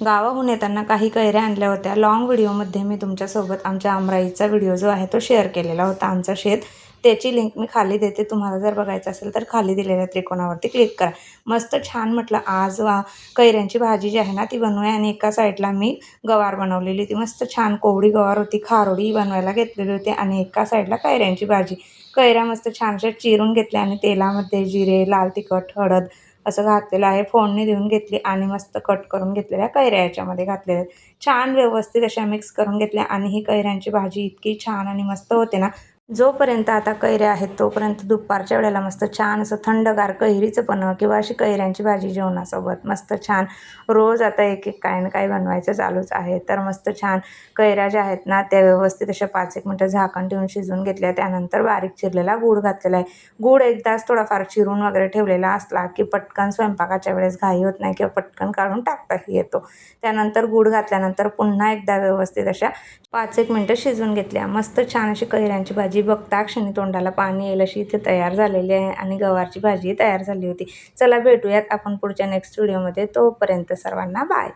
गावाहून येताना काही कैऱ्या आणल्या होत्या। लॉंग व्हिडिओमध्ये मी तुमच्यासोबत आमच्या आमराईचा व्हिडिओ जो आहे तो शेअर केलेला होता, आमचं शेत। त्याची लिंक मी खाली देते, तुम्हाला जर बघायचं असेल तर खाली दिलेल्या त्रिकोणावरती क्लिक करा। मस्त छान म्हटलं आज कैऱ्यांची भाजी जी आहे ना ती बनवूया। आणि एका साईडला मी गवार बनवलेली होती, मस्त छान कोवडी गवार होती, खारोडी बनवायला घेतलेली होती। आणि एका साईडला कैऱ्यांची भाजी। कैऱ्या मस्त छानशा चिरून घेतल्या आणि तेलामध्ये जिरे, लाल तिखट, हळद असं घातलेलं आहे, फोडणी देऊन घेतली आणि मस्त कट करून घेतलेल्या कैऱ्या याच्यामध्ये घातलेल्या आहेत। छान व्यवस्थित अशा मिक्स करून घेतल्या आणि ही कैऱ्यांची भाजी इतकी छान आणि मस्त होते ना, जोपर्यंत आता कैऱ्या आहेत तोपर्यंत दुपारच्या वेळेला मस्त छान असं थंडगार कैरीचं पण किंवा अशी कैऱ्यांची भाजी जेवणासोबत मस्त छान। रोज आता एक एक काही ना काही बनवायचं चालूच आहे। तर मस्त छान कैऱ्या ज्या आहेत ना त्या व्यवस्थित अशा 5-1 मिनटं झाकण ठेवून शिजवून घेतल्या। त्यानंतर बारीक चिरलेला गूळ घातलेला आहे। गूळ एकदाच थोडाफार चिरून वगैरे ठेवलेला असला की पटकन स्वयंपाकाच्या वेळेस घाई होत नाही किंवा पटकन काढून टाकताही येतो। त्यानंतर गूळ घातल्यानंतर पुन्हा एकदा व्यवस्थित अशा 5-1 मिनटं शिजवून घेतल्या। मस्त छान अशी कैऱ्यांची भाजी बघता क्षणी तोंडाला पाणी येईल अशी इथे तयार झालेली आहे आणि गवारची भाजी तयार झाली होती। चला भेटूयात आपण पुढच्या नेक्स्ट व्हिडिओमध्ये, तोपर्यंत सर्वांना बाय।